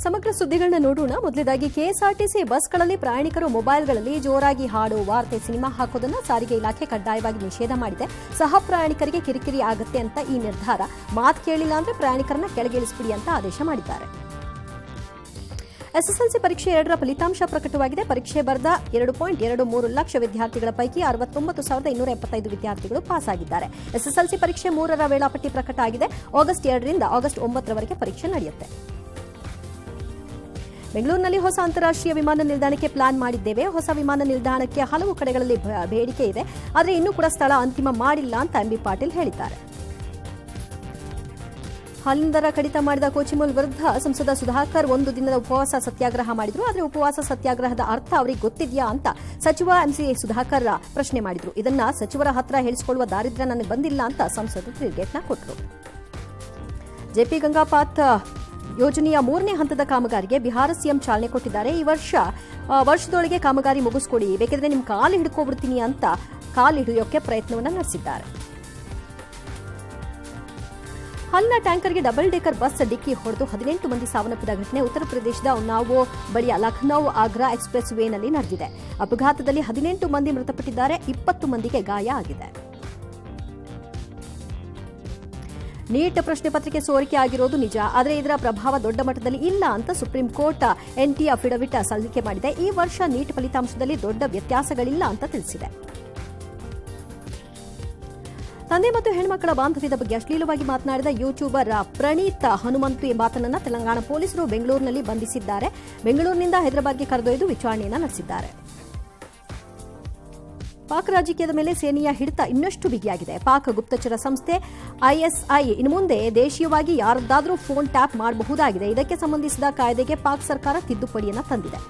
ಸಮಗ್ರ ಸುದ್ದಿಗಳನ್ನ ನೋಡೋಣ. ಮೊದಲದಾಗಿ ಕೆಎಸ್ಆರ್ಟಿಸಿ ಬಸ್ಗಳಲ್ಲಿ ಪ್ರಯಾಣಿಕರು ಮೊಬೈಲ್ಗಳಲ್ಲಿ ಜೋರಾಗಿ ಹಾಡು, ವಾರ್ತೆ, ಸಿನಿಮಾ ಹಾಕೋದನ್ನ ಸಾರಿಗೆ ಇಲಾಖೆ ಕಡ್ಡಾಯವಾಗಿ ನಿಷೇಧ ಮಾಡಿದೆ. ಸಹ ಪ್ರಯಾಣಿಕರಿಗೆ ಕಿರಿಕಿರಿ ಆಗುತ್ತೆ ಅಂತ ಈ ನಿರ್ಧಾರ. ಮಾತು ಕೇಳಿಲ್ಲ ಅಂದ್ರೆ ಪ್ರಯಾಣಿಕರನ್ನ ಕೆಳಗಿಳಿಸಿಬಿಡಿ ಅಂತ ಆದೇಶ ಮಾಡಿದ್ದಾರೆ. ಎಸ್ಎಸ್ಎಲ್ಸಿ ಪರೀಕ್ಷೆ 2ರ ಫಲಿತಾಂಶ ಪ್ರಕಟವಾಗಿದೆ. ಪರೀಕ್ಷೆ ಬರೆದ 2.23 ಲಕ್ಷ ವಿದ್ಯಾರ್ಥಿಗಳ ಪೈಕಿ 69,275 ವಿದ್ಯಾರ್ಥಿಗಳು ಪಾಸ್ ಆಗಿದ್ದಾರೆ. ಎಸ್ಎಸ್ಎಲ್ಸಿ ಪರೀಕ್ಷೆ 3ರ ವೇಳಾಪಟ್ಟಿ ಪ್ರಕಟ ಆಗಿದೆ. ಆಗಸ್ಟ್ 2ರಿಂದ ಆಗಸ್ಟ್ 9ರವರೆಗೆ ಪರೀಕ್ಷೆ ನಡೆಯುತ್ತೆ. ಬೆಂಗಳೂರಿನಲ್ಲಿ ಹೊಸ ಅಂತಾರಾಷ್ಟ್ರೀಯ ವಿಮಾನ ನಿಲ್ದಾಣಕ್ಕೆ ಪ್ಲಾನ್ ಮಾಡಿದ್ದೇವೆ. ಹೊಸ ವಿಮಾನ ನಿಲ್ದಾಣಕ್ಕೆ ಹಲವು ಕಡೆಗಳಲ್ಲಿ ಬೇಡಿಕೆ ಇದೆ, ಆದರೆ ಇನ್ನೂ ಕೂಡ ಸ್ಥಳ ಅಂತಿಮ ಮಾಡಿಲ್ಲ ಅಂತ ಎಂಬಿ ಪಾಟೀಲ್ ಹೇಳಿದ್ದಾರೆ. ಹಾಲಿನ ದರ ಕಡಿತ ಮಾಡಿದ ಕೋಚಿಮುಲ್ ವಿರುದ್ಧ ಸಂಸದ ಸುಧಾಕರ್ 1 ದಿನದ ಉಪವಾಸ ಸತ್ಯಾಗ್ರಹ ಮಾಡಿದ್ರು. ಆದರೆ ಉಪವಾಸ ಸತ್ಯಾಗ್ರಹದ ಅರ್ಥ ಅವರಿಗೆ ಗೊತ್ತಿದೆಯಾ ಅಂತ ಸಚಿವ ಎಂಸಿ ಸುಧಾಕರ್ ಪ್ರಶ್ನೆ ಮಾಡಿದ್ರು. ಇದನ್ನ ಸಚಿವರ ಹತ್ರ ಹೇಳಿಸಿಕೊಳ್ಳುವ ದಾರಿದ್ರ್ಯ ನನಗೆ ಬಂದಿಲ್ಲ ಅಂತ ಸಂಸದರು ತಿರುಗೇಟ್ನ ಕೊಟ್ಟರು. ಜೆಪಿ ಗಂಗಾಪಾತ್ ಯೋಜನೆಯ 3ನೇ ಹಂತದ ಕಾಮಗಾರಿಗೆ ಬಿಹಾರ ಸಿಎಂ ಚಾಲನೆ ಕೊಟ್ಟಿದ್ದಾರೆ. ಈ ವರ್ಷದೊಳಗೆ ಕಾಮಗಾರಿ ಮುಗಿಸ್ಕೊಡಿ, ಬೇಕಿದ್ರೆ ನಿಮ್ಮ ಕಾಲು ಹಿಡ್ಕೊಬಿಡ್ತೀನಿ ಅಂತ ಕಾಲು ಹಿಡಿಯೋಕೆ ಪ್ರಯತ್ನವನ್ನು ನಡೆಸಿದ್ದಾರೆ. ಹಾಲಿನ ಟ್ಯಾಂಕರ್ಗೆ ಡಬಲ್ ಡೇಕರ್ ಬಸ್ ಡಿಕ್ಕಿ ಹೊಡೆದು 18 ಮಂದಿ ಸಾವನ್ನಪ್ಪಿದ ಘಟನೆ ಉತ್ತರ ಪ್ರದೇಶದ ಉನ್ನಾವೋ ಬಳಿಯ ಲಖನೌ ಆಗ್ರಾ ಎಕ್ಸ್ಪ್ರೆಸ್ ವೇನಲ್ಲಿ ನಡೆದಿದೆ. ಅಪಘಾತದಲ್ಲಿ 18 ಮಂದಿ ಮೃತಪಟ್ಟಿದ್ದಾರೆ, 20 ಮಂದಿಗೆ ಗಾಯ ಆಗಿದೆ. ನೀಟ್ ಪ್ರಶ್ನೆ ಪತ್ರಿಕೆ ಸೋರಿಕೆ ಆಗಿರೋದು ನಿಜ, ಆದರೆ ಇದರ ಪ್ರಭಾವ ದೊಡ್ಡ ಮಟ್ಟದಲ್ಲಿ ಇಲ್ಲ ಅಂತ ಸುಪ್ರೀಂ ಕೋರ್ಟ್ ಎನ್ಟಿ ಅಫಿಡವಿಟ್ ಸಲ್ಲಿಕೆ ಮಾಡಿದೆ. ಈ ವರ್ಷ ನೀಟ್ ಫಲಿತಾಂಶದಲ್ಲಿ ದೊಡ್ಡ ವ್ಯತ್ಯಾಸಗಳಿಲ್ಲ ಅಂತ ತಿಳಿಸಿದೆ. ತಂದೆ ಮತ್ತು ಹೆಣ್ಮಕ್ಕಳ ಬಾಂಧವ್ಯದ ಬಗ್ಗೆ ಅಶ್ಲೀಲವಾಗಿ ಮಾತನಾಡಿದ ಯೂಟ್ಯೂಬರ್ ಪ್ರಣೀತ್ ಹನುಮಂತು ಎಂಬಾತನನ್ನ ತೆಲಂಗಾಣ ಪೊಲೀಸರು ಬೆಂಗಳೂರಿನಲ್ಲಿ ಬಂಧಿಸಿದ್ದಾರೆ. ಬೆಂಗಳೂರಿನಿಂದ ಹೈದರಾಬಾದ್ಗೆ ಕರೆದೊಯ್ದು ವಿಚಾರಣೆಯನ್ನು ನಡೆಸಿದ್ದಾರೆ. ಪಾಕ್ ರಾಜಕೀಯದ ಮೇಲೆ ಸೇನೆಯ ಹಿಡಿತ ಇನ್ನಷ್ಟು ಬಿಗಿಯಾಗಿದೆ. ಪಾಕ್ ಗುಪ್ತಚರ ಸಂಸ್ಥೆ ಐಎಸ್ಐ ಇನ್ನು ಮುಂದೆ ದೇಶೀಯವಾಗಿ ಯಾರದ್ದಾದರೂ ಫೋನ್ ಟ್ಯಾಪ್ ಮಾಡಬಹುದಾಗಿದೆ. ಇದಕ್ಕೆ ಸಂಬಂಧಿಸಿದ ಕಾಯ್ದೆಗೆ ಪಾಕ್ ಸರ್ಕಾರ ತಿದ್ದುಪಡಿಯನ್ನು ತಂದಿದೆ.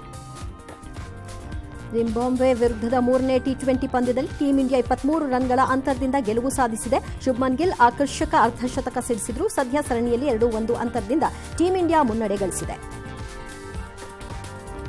ಜಿಂಬಾಬ್ವೆ ವಿರುದ್ಧದ 3ನೇ ಟಿ20 ಪಂದ್ಯದಲ್ಲಿ ಟೀಂ ಇಂಡಿಯಾ 23 ರನ್ಗಳ ಅಂತರದಿಂದ ಗೆಲುವು ಸಾಧಿಸಿದೆ. ಶುಭ್ಮನ್ ಗಿಲ್ ಆಕರ್ಷಕ ಅರ್ಧಶತಕ ಸಿಡಿಸಿದ್ರು. ಸದ್ಯ ಸರಣಿಯಲ್ಲಿ 2-1 ಅಂತರದಿಂದ ಟೀಂ ಇಂಡಿಯಾ ಮುನ್ನಡೆ ಗಳಿಸಿದೆ.